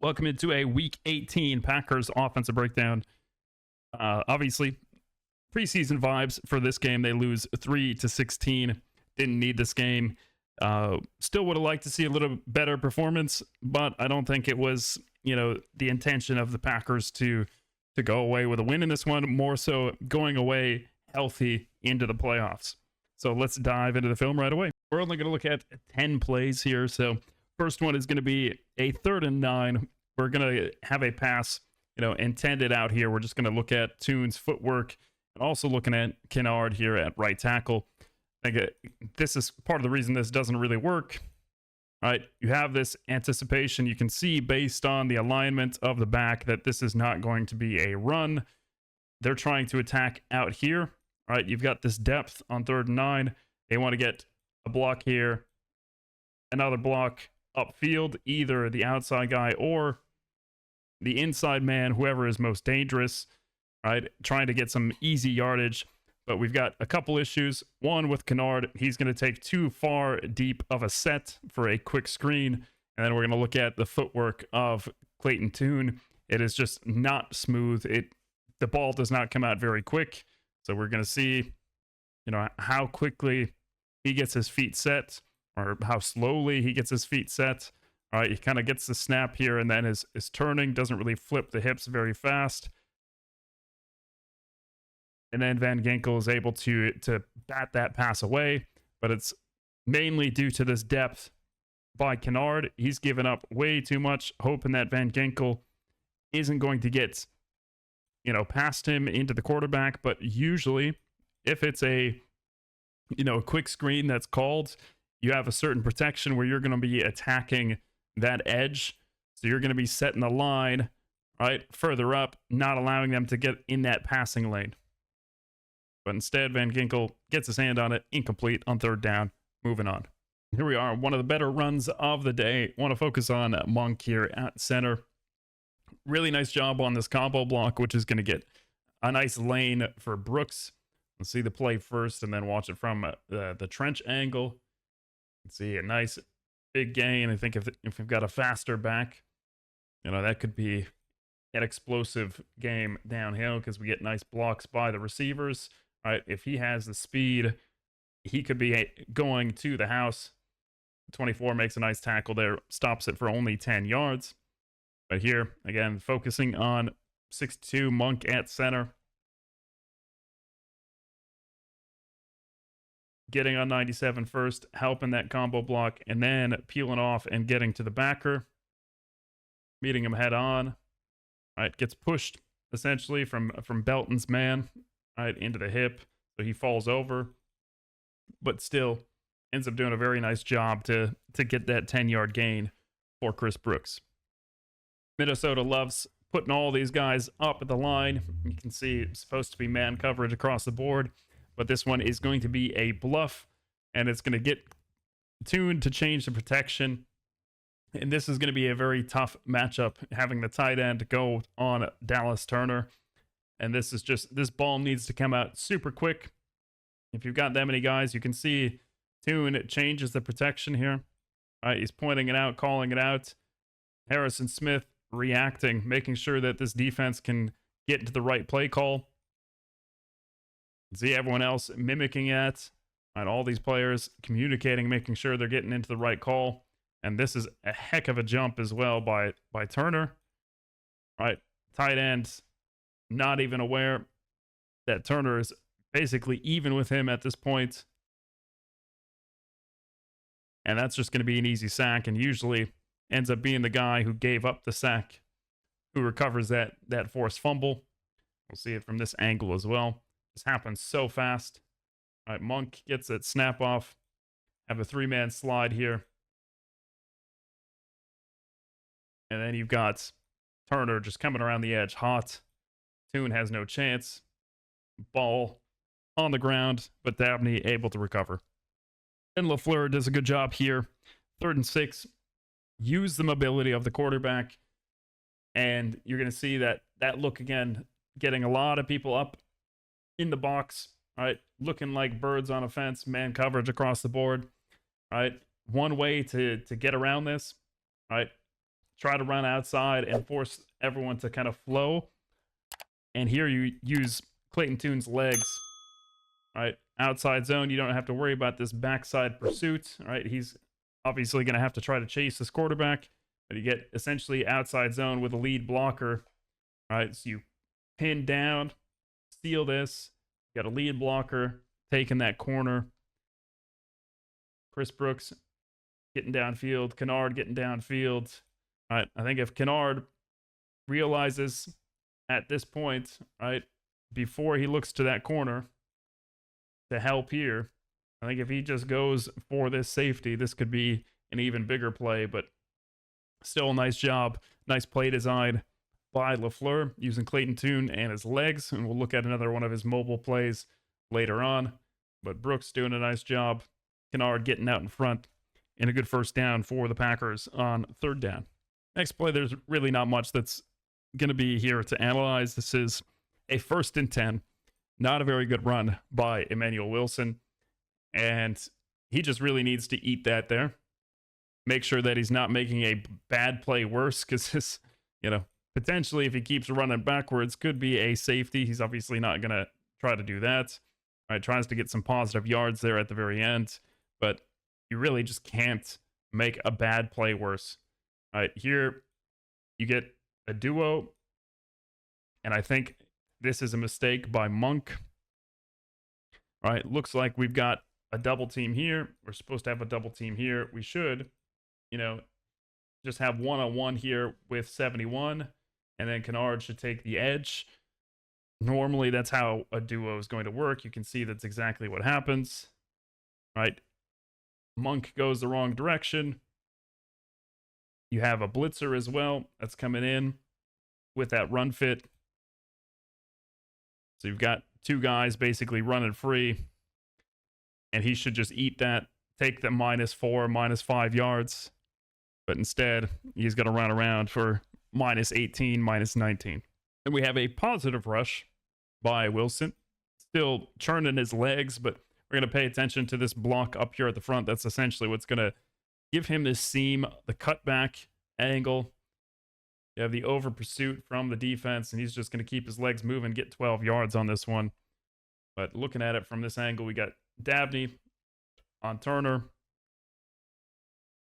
Welcome into a Week 18 Packers offensive breakdown. Obviously, preseason vibes for this game. They lose 3-16. Didn't need this game. Still would have liked to see a little better performance, but I don't think it was, the intention of the Packers to go away with a win in this one. More so going away healthy into the playoffs. So let's dive into the film right away. We're only going to look at 10 plays here. So first one is going to be a 3rd and 9. We're going to have a pass, intended out here. We're just going to look at Tune's footwork and also looking at Kennard here at right tackle. I think this is part of the reason this doesn't really work. Right? You have this anticipation. You can see based on the alignment of the back that this is not going to be a run. They're trying to attack out here. Right? You've got this depth on 3rd and 9. They want to get a block here, another block upfield, either the outside guy or the inside man, whoever is most dangerous, right? Trying to get some easy yardage. But we've got a couple issues. One with Kennard, he's going to take too far deep of a set for a quick screen. And then we're going to look at the footwork of Clayton Tune. It is just not smooth. The ball does not come out very quick. So we're going to see, how quickly he gets his feet set, or how slowly he gets his feet set. All right, he kind of gets the snap here, and then his turning doesn't really flip the hips very fast. And then Van Ginkel is able to bat that pass away, but it's mainly due to this depth by Kennard. He's given up way too much, hoping that Van Ginkel isn't going to get, past him into the quarterback. But usually, if it's a quick screen that's called, you have a certain protection where you're going to be attacking that edge. So you're going to be setting the line, right, further up, not allowing them to get in that passing lane. But instead, Van Ginkel gets his hand on it, incomplete on 3rd down, moving on. Here we are, one of the better runs of the day. Want to focus on Monk here at center. Really nice job on this combo block, which is going to get a nice lane for Brooks. Let's see the play first and then watch it from the trench angle. Let's see a nice big gain. I think if we've got a faster back, that could be an explosive game downhill because we get nice blocks by the receivers. All right, if he has the speed, he could be going to the house. 24 makes a nice tackle there, stops it for only 10 yards. But here, again, focusing on 6'2", Monk at center. Getting on 97 first, helping that combo block, and then peeling off and getting to the backer. Meeting him head on. Right, gets pushed essentially from Belton's man, right, into the hip. So he falls over, but still ends up doing a very nice job to get that 10-yard gain for Chris Brooks. Minnesota loves putting all these guys up at the line. You can see it's supposed to be man coverage across the board, but this one is going to be a bluff, and it's going to get tuned to change the protection. And this is going to be a very tough matchup, having the tight end go on Dallas Turner. And this ball needs to come out super quick. If you've got that many guys, you can see Tune changes the protection here. All right, he's pointing it out, calling it out. Harrison Smith reacting, making sure that this defense can get into the right play call. See everyone else mimicking it. All right, all these players communicating, making sure they're getting into the right call. And this is a heck of a jump as well by Turner. All right, tight end, not even aware that Turner is basically even with him at this point. And that's just going to be an easy sack, and usually ends up being the guy who gave up the sack who recovers that forced fumble. We'll see it from this angle as well. This happens so fast. All right, Monk gets it, snap off. Have a 3-man slide here. And then you've got Turner just coming around the edge hot. Tune has no chance. Ball on the ground, but Dabney able to recover. And LaFleur does a good job here. 3rd and 6. Use the mobility of the quarterback. And you're going to see that look again, getting a lot of people up in the box. All right, looking like birds on a fence, man coverage across the board. All right, one way to get around this, all right, try to run outside and force everyone to kind of flow. And here you use Clayton Tune's legs, right? Outside zone, you don't have to worry about this backside pursuit, right? He's obviously going to have to try to chase this quarterback, but you get essentially outside zone with a lead blocker, right? So you pin down, steal this, you got a lead blocker taking that corner. Chris Brooks getting downfield, Kennard getting downfield, right? I think if Kennard realizes at this point, right, before he looks to that corner to help here, I think if he just goes for this safety, this could be an even bigger play, but still a nice job. Nice play design by LaFleur using Clayton Tune and his legs, and we'll look at another one of his mobile plays later on. But Brooks doing a nice job. Kennard getting out in front and a good first down for the Packers on third down. Next play, there's really not much that's going to be here to analyze. This is a 1st and 10. Not a very good run by Emmanuel Wilson. And he just really needs to eat that there. Make sure that he's not making a bad play worse, because this, potentially if he keeps running backwards, could be a safety. He's obviously not going to try to do that. All right, tries to get some positive yards there at the very end, but you really just can't make a bad play worse. All right, here you get a duo, and I think this is a mistake by Monk. All right, looks like we've got a double team here. We're supposed to have a double team here. We should, just have one-on-one here with 71, and then Kennard should take the edge. Normally, that's how a duo is going to work. You can see that's exactly what happens, right? Monk goes the wrong direction. You have a blitzer as well that's coming in with that run fit. So you've got two guys basically running free, and he should just eat that, take the -4, -5 yards. But instead, he's going to run around for -18, -19. And we have a positive rush by Wilson. Still churning his legs, but we're going to pay attention to this block up here at the front. That's essentially what's going to give him this seam, the cutback angle. You have the over pursuit from the defense, and he's just going to keep his legs moving, get 12 yards on this one. But looking at it from this angle, we got Dabney on Turner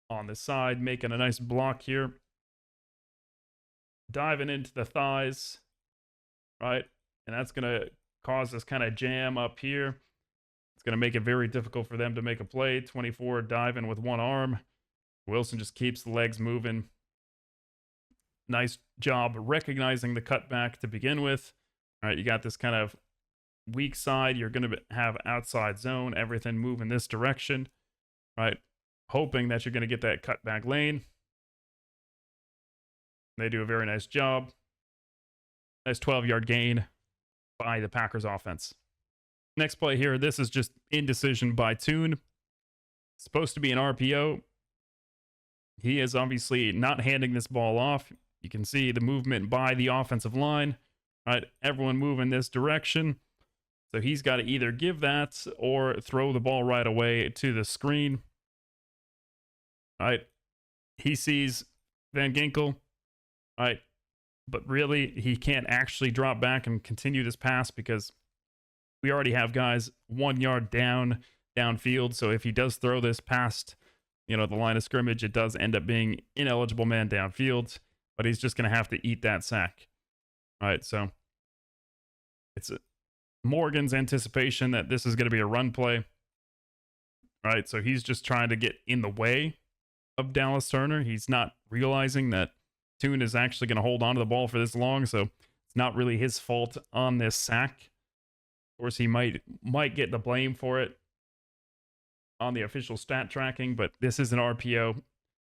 on the side, making a nice block here. Diving into the thighs, right? And that's going to cause this kind of jam up here. It's going to make it very difficult for them to make a play. 24 diving with one arm. Wilson just keeps the legs moving. Nice job recognizing the cutback to begin with. All right, you got this kind of weak side. You're going to have outside zone, everything move in this direction, right? Hoping that you're going to get that cutback lane. They do a very nice job. Nice 12-yard gain by the Packers offense. Next play here, this is just indecision by Tune. Supposed to be an RPO. He is obviously not handing this ball off. You can see the movement by the offensive line, right? Everyone moving this direction. So he's got to either give that or throw the ball right away to the screen. Right? He sees Van Ginkel, right? But really, he can't actually drop back and continue this pass because we already have guys 1 yard downfield. So if he does throw this past, the line of scrimmage, it does end up being ineligible man downfield, but he's just going to have to eat that sack. All right, so it's Morgan's anticipation that this is going to be a run play. All right, so he's just trying to get in the way of Dallas Turner. He's not realizing that Tune is actually going to hold on to the ball for this long, so it's not really his fault on this sack. Of course, he might get the blame for it on the official stat tracking, but this is an RPO.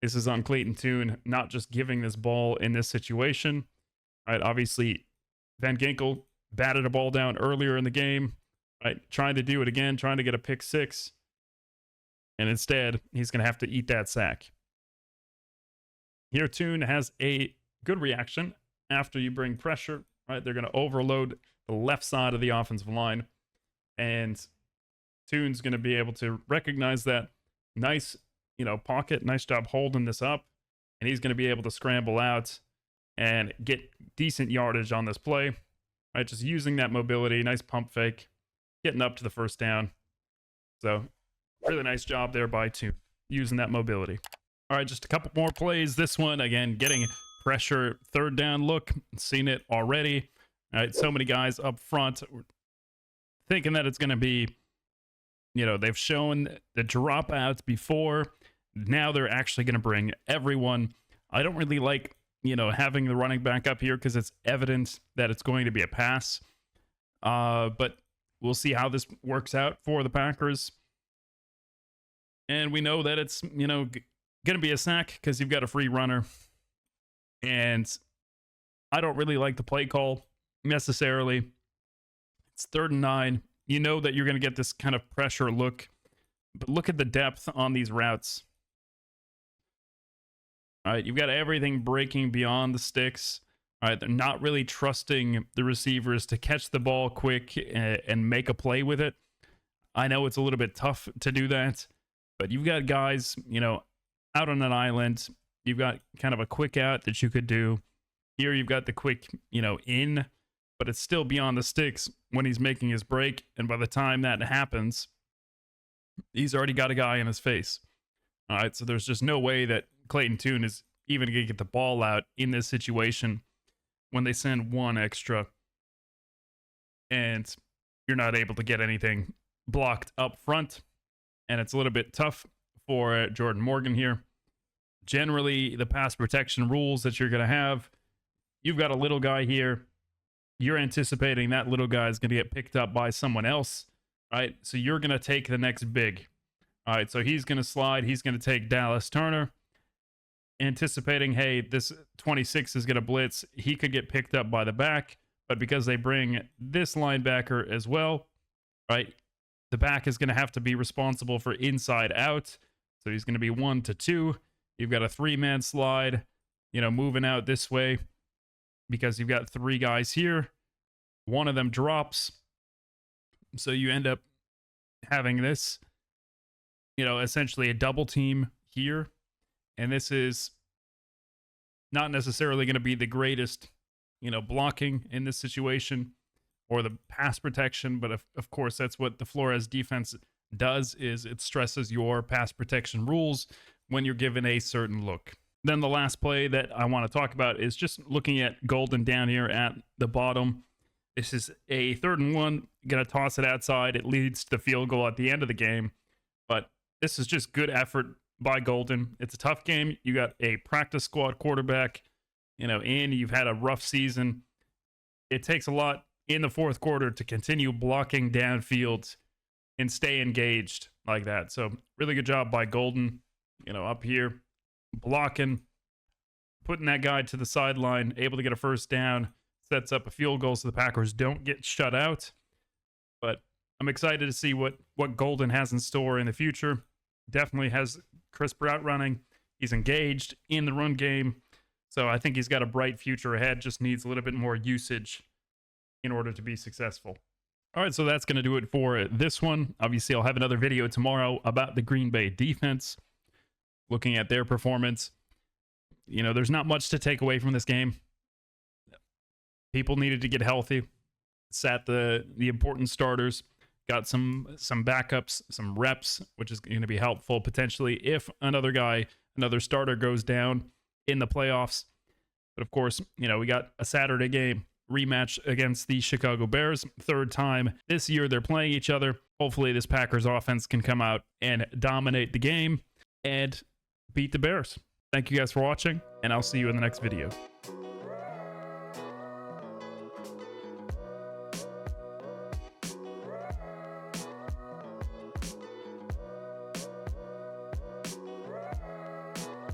This is on Clayton Tune, not just giving this ball in this situation. Right? Obviously, Van Ginkel batted a ball down earlier in the game, right? Trying to do it again, trying to get a pick six. And instead, he's going to have to eat that sack. Here, Tune has a good reaction after you bring pressure, right? They're going to overload the left side of the offensive line. And Tune's going to be able to recognize that. Nice, pocket. Nice job holding this up. and he's going to be able to scramble out and get decent yardage on this play. Right, just using that mobility, nice pump fake, getting up to the first down. So really nice job there by Toon, using that mobility. All right, just a couple more plays. This one, again, getting pressure, third down look. Seen it already. All right, so many guys up front thinking that it's going to be, they've shown the dropouts before. Now they're actually going to bring everyone. I don't really like, having the running back up here because it's evident that it's going to be a pass. But we'll see how this works out for the Packers. And we know that it's, going to be a sack because you've got a free runner. And I don't really like the play call necessarily. It's 3rd and 9. You know that you're going to get this kind of pressure look. But look at the depth on these routes. All right, you've got everything breaking beyond the sticks. All right, they're not really trusting the receivers to catch the ball quick and make a play with it. I know it's a little bit tough to do that, but you've got guys, out on an island. You've got kind of a quick out that you could do. Here you've got the quick, in, but it's still beyond the sticks when he's making his break. And by the time that happens, he's already got a guy in his face. All right, so there's just no way that Clayton Tune is even going to get the ball out in this situation when they send one extra and you're not able to get anything blocked up front. And it's a little bit tough for Jordan Morgan here. Generally, the pass protection rules that you're going to have, you've got a little guy here. You're anticipating that little guy is going to get picked up by someone else, right? So you're going to take the next big. All right, so he's going to slide. He's going to take Dallas Turner, anticipating, hey, this 26 is going to blitz. He could get picked up by the back, but because they bring this linebacker as well, right, the back is going to have to be responsible for inside out. So he's going to be 1 to 2. You've got a 3-man slide, moving out this way because you've got 3 guys here. One of them drops. So you end up having this, essentially a double team here. And this is not necessarily going to be the greatest, blocking in this situation or the pass protection. But of course, that's what the Flores defense does, is it stresses your pass protection rules when you're given a certain look. Then the last play that I want to talk about is just looking at Golden down here at the bottom. This is a 3rd and 1, going to toss it outside. It leads to the field goal at the end of the game. But this is just good effort by Golden. It's a tough game. You got a practice squad quarterback, you've had a rough season. It takes a lot in the 4th quarter to continue blocking downfield and stay engaged like that. So really good job by Golden, up here, blocking, putting that guy to the sideline, able to get a first down, sets up a field goal so the Packers don't get shut out. But I'm excited to see what Golden has in store in the future. Definitely has crisp route running. He's engaged in the run game. So I think he's got a bright future ahead. Just needs a little bit more usage in order to be successful. All right, so that's going to do it for this one. Obviously, I'll have another video tomorrow about the Green Bay defense, looking at their performance. There's not much to take away from this game. People needed to get healthy. Sat the important starters. Got some backups, some reps, which is going to be helpful potentially if another starter goes down in the playoffs. But of course, we got a Saturday game rematch against the Chicago Bears. 3rd time this year they're playing each other. Hopefully this Packers offense can come out and dominate the game and beat the Bears. Thank you guys for watching, and I'll see you in the next video.